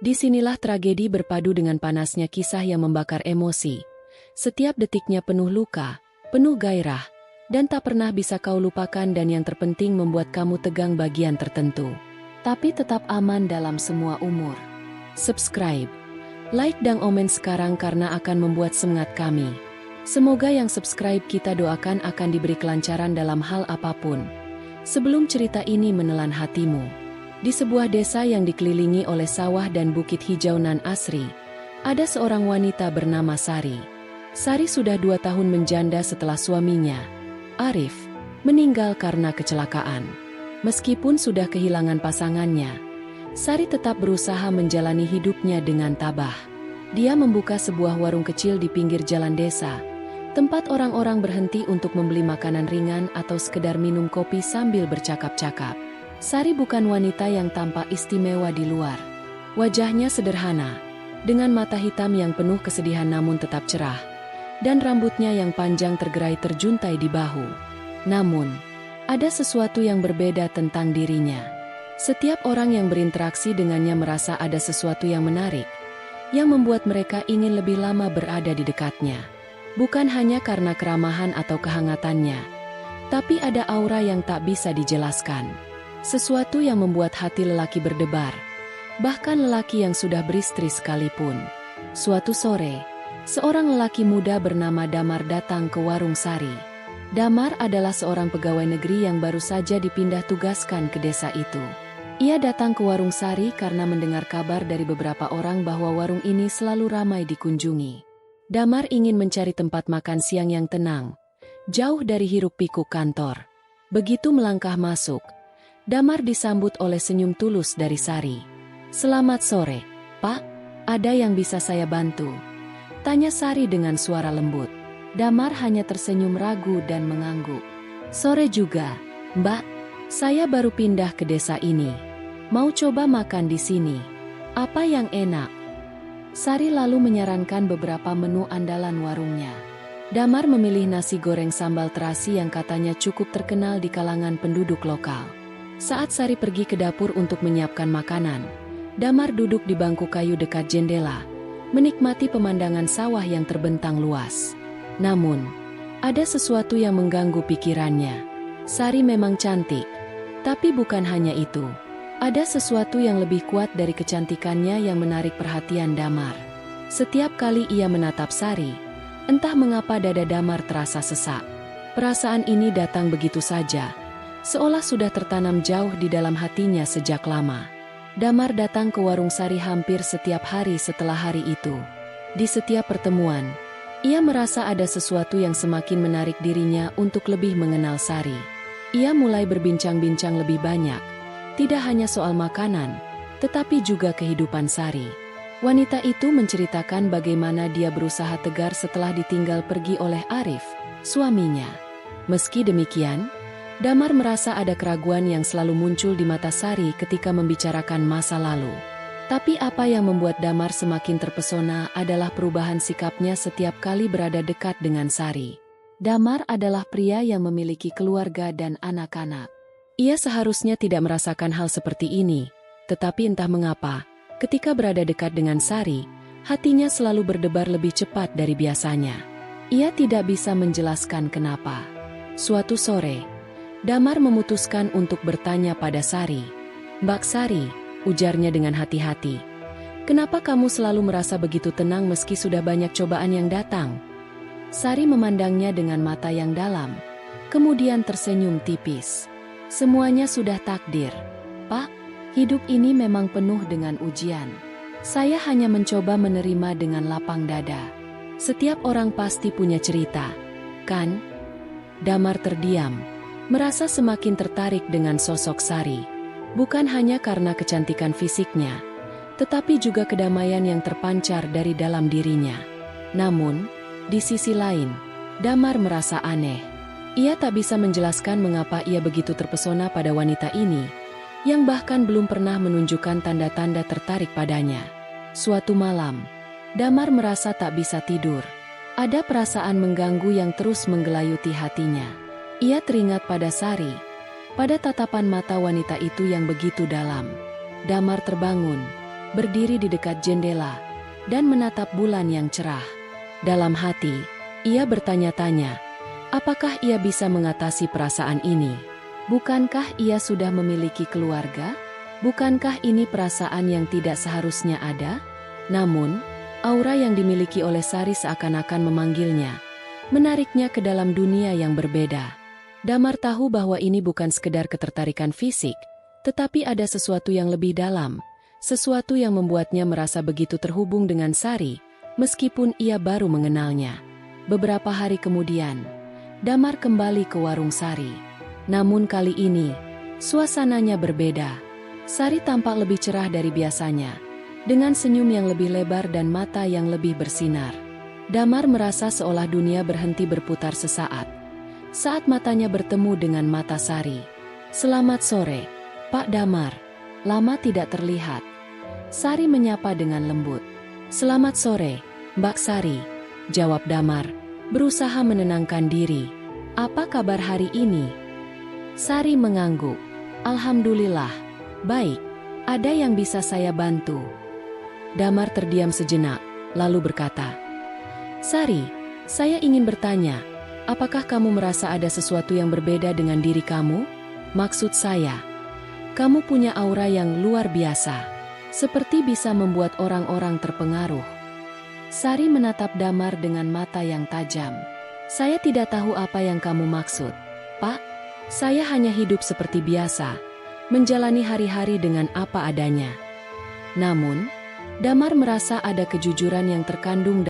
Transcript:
Disinilah tragedi berpadu dengan panasnya kisah yang membakar emosi. Setiap detiknya penuh luka, penuh gairah, dan tak pernah bisa kau lupakan dan yang terpenting membuat kamu tegang bagian tertentu. Tapi tetap aman dalam semua umur. Subscribe, like dan komen sekarang karena akan membuat semangat kami. Semoga yang subscribe kita doakan akan diberi kelancaran dalam hal apapun. Sebelum cerita ini menelan hatimu. Di sebuah desa yang dikelilingi oleh sawah dan bukit hijau nan asri, ada seorang wanita bernama Sari. Sari sudah 2 tahun menjanda setelah suaminya, Arif, meninggal karena kecelakaan. Meskipun sudah kehilangan pasangannya, Sari tetap berusaha menjalani hidupnya dengan tabah. Dia membuka sebuah warung kecil di pinggir jalan desa, tempat orang-orang berhenti untuk membeli makanan ringan atau sekedar minum kopi sambil bercakap-cakap. Sari bukan wanita yang tampak istimewa di luar. Wajahnya sederhana, dengan mata hitam yang penuh kesedihan namun tetap cerah, dan rambutnya yang panjang tergerai terjuntai di bahu. Namun, ada sesuatu yang berbeda tentang dirinya. Setiap orang yang berinteraksi dengannya merasa ada sesuatu yang menarik, yang membuat mereka ingin lebih lama berada di dekatnya. Bukan hanya karena keramahan atau kehangatannya, tapi ada aura yang tak bisa dijelaskan. Sesuatu yang membuat hati lelaki berdebar, bahkan lelaki yang sudah beristri sekalipun. Suatu sore, seorang lelaki muda bernama Damar datang ke warung Sari. Damar adalah seorang pegawai negeri yang baru saja dipindah tugaskan ke desa itu. Ia datang ke warung Sari karena mendengar kabar dari beberapa orang bahwa warung ini selalu ramai dikunjungi. Damar ingin mencari tempat makan siang yang tenang, jauh dari hiruk-pikuk kantor. Begitu melangkah masuk, Damar disambut oleh senyum tulus dari Sari. "Selamat sore, Pak. Ada yang bisa saya bantu?" tanya Sari dengan suara lembut. Damar hanya tersenyum ragu dan mengangguk. "Sore juga, Mbak. Saya baru pindah ke desa ini. Mau coba makan di sini. Apa yang enak?" Sari lalu menyarankan beberapa menu andalan warungnya. Damar memilih nasi goreng sambal terasi yang katanya cukup terkenal di kalangan penduduk lokal. Saat Sari pergi ke dapur untuk menyiapkan makanan, Damar duduk di bangku kayu dekat jendela, menikmati pemandangan sawah yang terbentang luas. Namun, ada sesuatu yang mengganggu pikirannya. Sari memang cantik, tapi bukan hanya itu. Ada sesuatu yang lebih kuat dari kecantikannya yang menarik perhatian Damar. Setiap kali ia menatap Sari, entah mengapa dada Damar terasa sesak. Perasaan ini datang begitu saja, seolah sudah tertanam jauh di dalam hatinya sejak lama. Damar datang ke warung Sari hampir setiap hari setelah hari itu. Di setiap pertemuan, ia merasa ada sesuatu yang semakin menarik dirinya untuk lebih mengenal Sari. Ia mulai berbincang-bincang lebih banyak, tidak hanya soal makanan, tetapi juga kehidupan Sari. Wanita itu menceritakan bagaimana dia berusaha tegar setelah ditinggal pergi oleh Arif, suaminya. Meski demikian, Damar merasa ada keraguan yang selalu muncul di mata Sari ketika membicarakan masa lalu. Tapi apa yang membuat Damar semakin terpesona adalah perubahan sikapnya setiap kali berada dekat dengan Sari. Damar adalah pria yang memiliki keluarga dan anak-anak. Ia seharusnya tidak merasakan hal seperti ini, tetapi entah mengapa, ketika berada dekat dengan Sari, hatinya selalu berdebar lebih cepat dari biasanya. Ia tidak bisa menjelaskan kenapa. Suatu sore, Damar memutuskan untuk bertanya pada Sari. "Mbak Sari," ujarnya dengan hati-hati, "kenapa kamu selalu merasa begitu tenang meski sudah banyak cobaan yang datang?" Sari memandangnya dengan mata yang dalam, kemudian tersenyum tipis. "Semuanya sudah takdir, Pak. Hidup ini memang penuh dengan ujian. Saya hanya mencoba menerima dengan lapang dada. Setiap orang pasti punya cerita, kan?" Damar terdiam, merasa semakin tertarik dengan sosok Sari. Bukan hanya karena kecantikan fisiknya, tetapi juga kedamaian yang terpancar dari dalam dirinya. Namun, di sisi lain, Damar merasa aneh. Ia tak bisa menjelaskan mengapa ia begitu terpesona pada wanita ini, yang bahkan belum pernah menunjukkan tanda-tanda tertarik padanya. Suatu malam, Damar merasa tak bisa tidur. Ada perasaan mengganggu yang terus menggelayuti hatinya. Ia teringat pada Sari, pada tatapan mata wanita itu yang begitu dalam. Damar terbangun, berdiri di dekat jendela, dan menatap bulan yang cerah. Dalam hati, ia bertanya-tanya, apakah ia bisa mengatasi perasaan ini? Bukankah ia sudah memiliki keluarga? Bukankah ini perasaan yang tidak seharusnya ada? Namun, aura yang dimiliki oleh Sari seakan-akan memanggilnya, menariknya ke dalam dunia yang berbeda. Damar tahu bahwa ini bukan sekedar ketertarikan fisik, tetapi ada sesuatu yang lebih dalam, sesuatu yang membuatnya merasa begitu terhubung dengan Sari, meskipun ia baru mengenalnya. Beberapa hari kemudian, Damar kembali ke warung Sari. Namun kali ini, suasananya berbeda. Sari tampak lebih cerah dari biasanya, dengan senyum yang lebih lebar dan mata yang lebih bersinar. Damar merasa seolah dunia berhenti berputar sesaat saat matanya bertemu dengan mata Sari. "Selamat sore, Pak Damar. Lama tidak terlihat." Sari menyapa dengan lembut. "Selamat sore, Mbak Sari," jawab Damar, berusaha menenangkan diri. "Apa kabar hari ini?" Sari mengangguk. "Alhamdulillah, baik. Ada yang bisa saya bantu?" Damar terdiam sejenak, lalu berkata, "Sari, saya ingin bertanya, apakah kamu merasa ada sesuatu yang berbeda dengan diri kamu? Maksud saya, kamu punya aura yang luar biasa, seperti bisa membuat orang-orang terpengaruh." Sari menatap Damar dengan mata yang tajam. "Saya tidak tahu apa yang kamu maksud, Pak. Saya hanya hidup seperti biasa, menjalani hari-hari dengan apa adanya." Namun, Damar merasa ada kejujuran yang terkandung